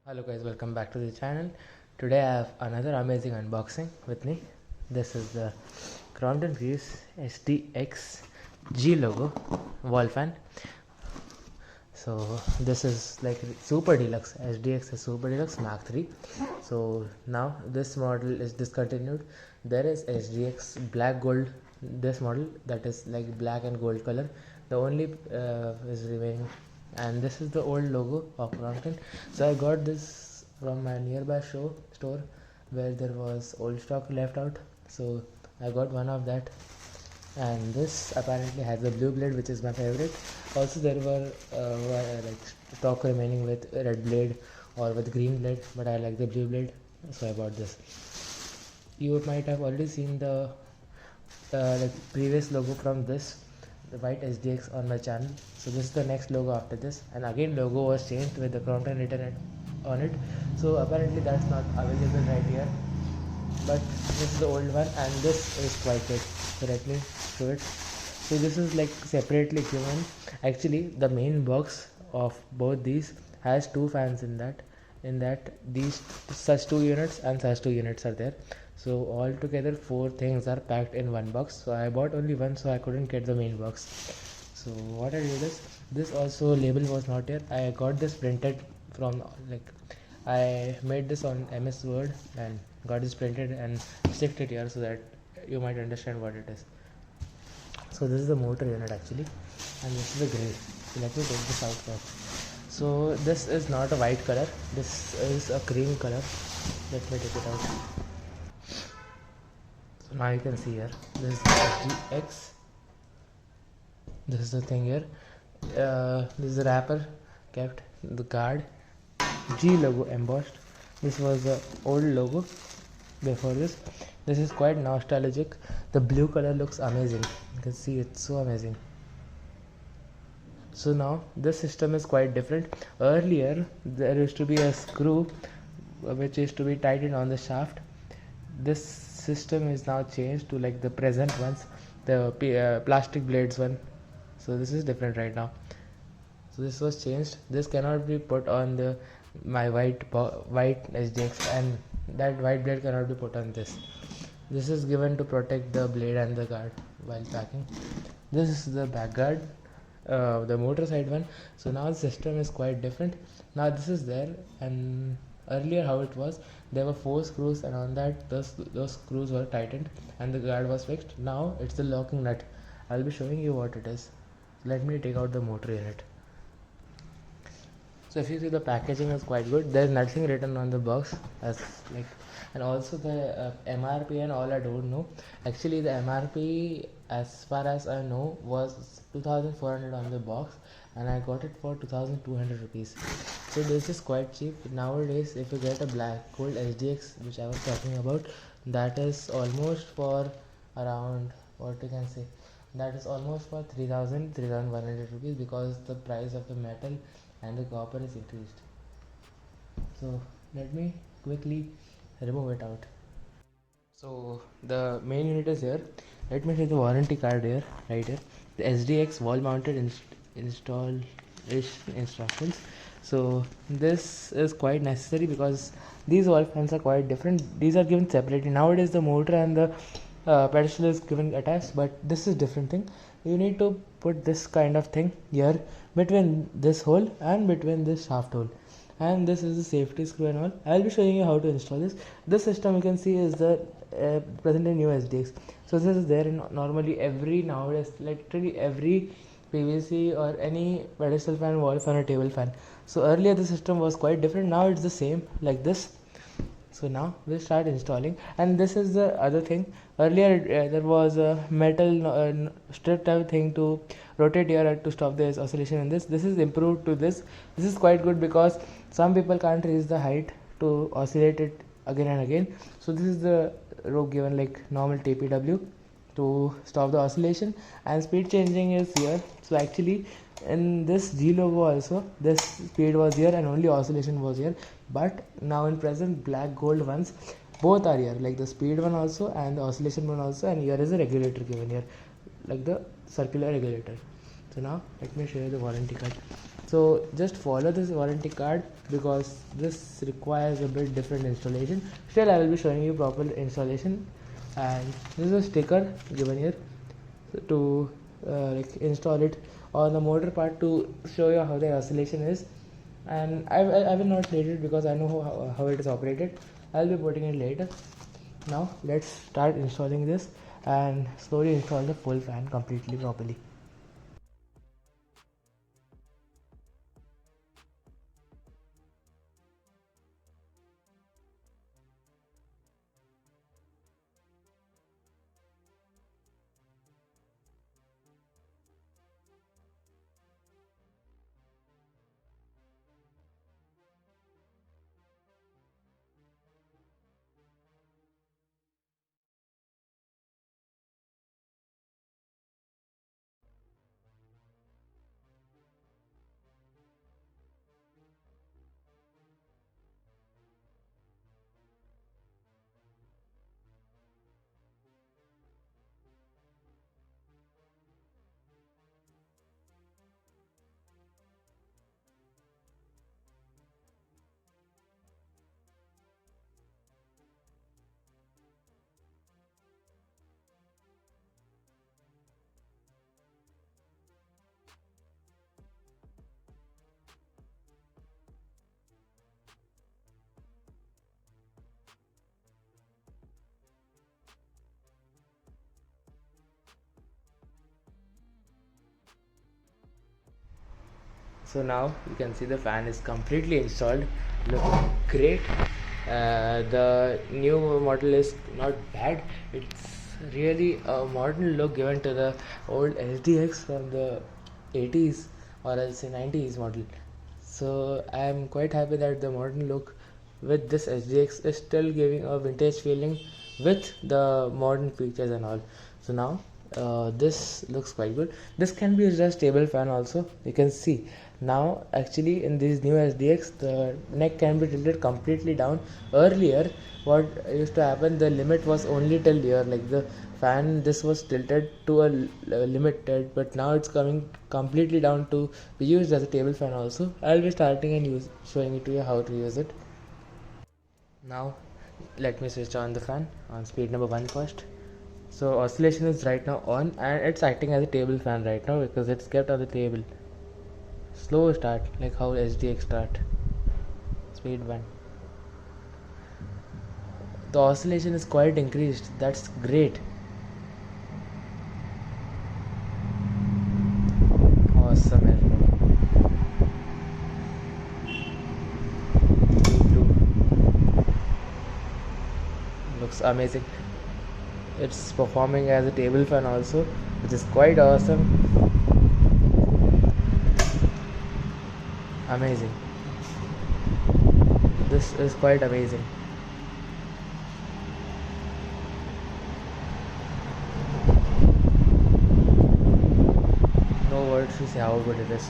Hello guys, welcome back to the channel. Today I have another amazing unboxing with me. This is the Crompton SDX G logo wall fan. So this is like super deluxe. SDX is super deluxe Mark 3. So now this model is discontinued. There is SDX black gold, this model that is like black and gold color. The only is remaining, and this is the old logo of Crompton. So I got this from my nearby store where there was old stock left out. So I got one of that, and this apparently has a blue blade, which is my favorite. Also there were like stock remaining with red blade or with green blade, but I like the blue blade, so I bought this. You might have already seen the like previous logo from this, the white SDX, on my channel. So this is the next logo after this, and again logo was changed with the Crompton written on it. So apparently that's not available right here, but this is the old one, and this is quite good. So let me show it. So this is like separately given. Actually the main box of both these has two fans in that these such two units and such two units are there. So all together four things are packed in one box. So I bought only one, so I couldn't get the main box. So what I did is, this also label was not here. I got this printed from, like, I made this on MS Word and got this printed and sticked it here so that you might understand what it is. So this is the motor unit actually, and this is the grade. So let me take this out first. So this is not a white color, this is a cream color. Let me take it out. So now you can see here, this is the SDX. This is the thing here. This is the wrapper kept, the card, G logo embossed. This was the old logo before this. This is quite nostalgic. The blue color looks amazing. You can see it's so amazing. So now this system is quite different. Earlier there used to be a screw which is to be tightened on the shaft. This system is now changed to like the present ones, the plastic blades one. So this is different right now. So this was changed. This cannot be put on my white SDX, and that white blade cannot be put on this. This is given to protect the blade and the guard while packing. This is the back guard, the motor side one. So now the system is quite different. Now this is there, and earlier how it was, there were 4 screws, and on that those screws were tightened and the guard was fixed. Now it's the locking nut. I'll be showing you what it is. Let me take out the motor unit. So if you see, the packaging is quite good. There's nothing written on the box as like, and also the MRP and all I don't know. Actually the MRP, as far as I know, was 2,400 on the box, and I got it for 2,200 rupees. So this is quite cheap nowadays. If you get a black gold SDX, which I was talking about, that is almost for around, what you can say, that is almost for 3,100 rupees, because the price of the metal and the copper is increased. So let me quickly remove it out. So the main unit is here. Let me show the warranty card here, right here. The SDX wall mounted installation instructions. So this is quite necessary because these wall fans are quite different. These are given separately. Nowadays the motor and the pedestal is given attached, but this is different thing. You need to put this kind of thing here between this hole and between this shaft hole, and this is the safety screw and all. I'll be showing you how to install this. This system you can see is the presently new SDX. So this is there in normally every, nowadays literally every PVC or any pedestal fan, wall fan or table fan. So earlier the system was quite different. Now it's the same like this. So now we'll start installing, and this is the other thing. Earlier there was a metal strip type thing to rotate here to stop this oscillation in this. This is improved to this. This is quite good because some people can't reach the height to oscillate it again and again. So this is the rope given like normal TPW to stop the oscillation, and speed changing is here. So actually in this G logo also, this speed was here and only oscillation was here, but now in present black gold ones both are here, like the speed one also and the oscillation one also, and here is a regulator given here, like the circular regulator. So now let me show you the warranty card. So just follow this warranty card because this requires a bit different installation. Still, I will be showing you proper installation. And this is a sticker given here to like install it on the motor part to show you how the oscillation is. And I will not rate it because I know how it is operated. I'll be putting it later. Now let's start installing this and slowly install the full fan completely properly. So now you can see the fan is completely installed, looking great. The new model is not bad. It's really a modern look given to the old SDX from the 80s or I'll say 90s model. So I am quite happy that the modern look with this SDX is still giving a vintage feeling with the modern features and all. So now this looks quite good. This can be used as table fan also. You can see now actually in this new SDX the neck can be tilted completely down. Earlier what used to happen, the limit was only till here, like the fan this was tilted to a limited, but now it's coming completely down to be used as a table fan also. I'll be starting and showing it to you how to use it. Now let me switch on the fan on speed number 1 first. So oscillation is right now on and it's acting as a table fan right now because it's kept on the table. Slow start like how SDX start. Speed 1. The oscillation is quite increased. That's great. Awesome. Looks amazing. It's performing as a table fan also, which is quite awesome. Amazing. This is quite amazing. No words to say how good it is.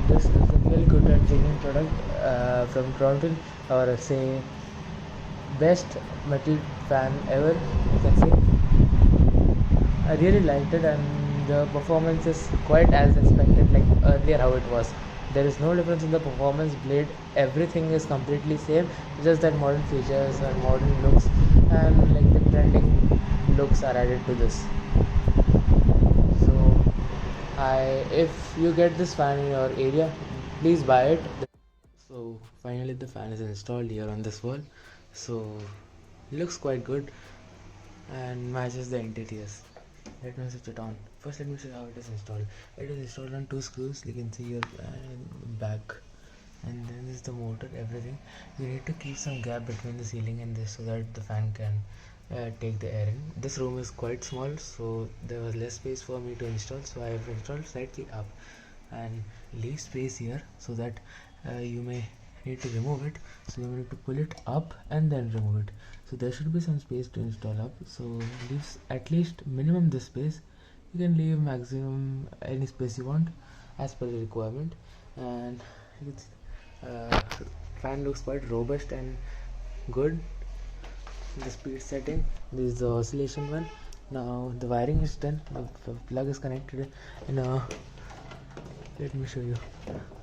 This is a really good and genuine product from Crompton, or say best metal fan ever, you can say. I really liked it and the performance is quite as expected like earlier how it was. There is no difference in the performance, blade, everything is completely same, just that modern features and modern looks and like the trending looks are added to this. So if you get this fan in your area, please buy it. So finally the fan is installed here on this wall. So it looks quite good and matches the interiors. Let me switch it on. First let me show you how it is installed. It is installed on 2 screws. You can see your back, and then this is the motor, everything. You need to keep some gap between the ceiling and this so that the fan can take the air in. This room is quite small, so there was less space for me to install, so I have installed slightly up and leave space here so that you may need to remove it. So you need to pull it up and then remove it. So there should be some space to install up. So leave at least minimum this space. You can leave maximum any space you want as per the requirement. And it's fan looks quite robust and good. The speed setting, this is the oscillation one. Now the wiring is done. The plug is connected in a Let me show you.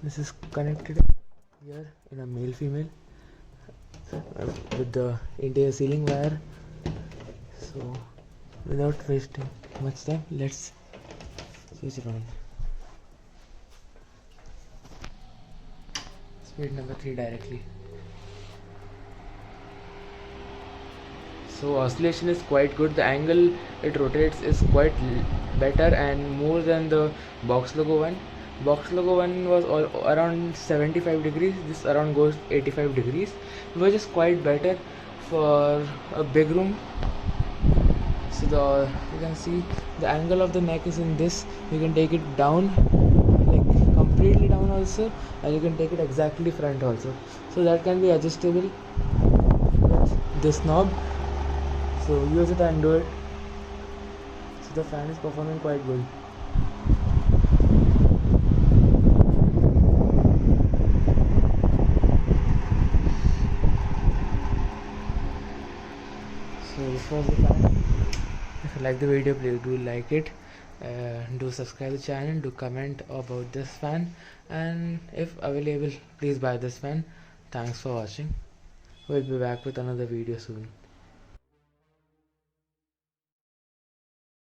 This is connected here in a male female with the interior ceiling wire. So without wasting much time, let's switch it on. Speed number 3 directly. So oscillation is quite good. The angle it rotates is quite better and more than the box logo one. Box logo one was around 75 degrees. This around goes 85 degrees, which is quite better for a big room. So you can see the angle of the neck is in this. You can take it down, like completely down also, and you can take it exactly front also. So that can be adjustable with this knob. So use it and do it. So the fan is performing quite good. So this was the fan. If you like the video, please do like it. Do subscribe the channel. Do comment about this fan, and if available, please buy this fan. Thanks for watching. We'll be back with another video soon.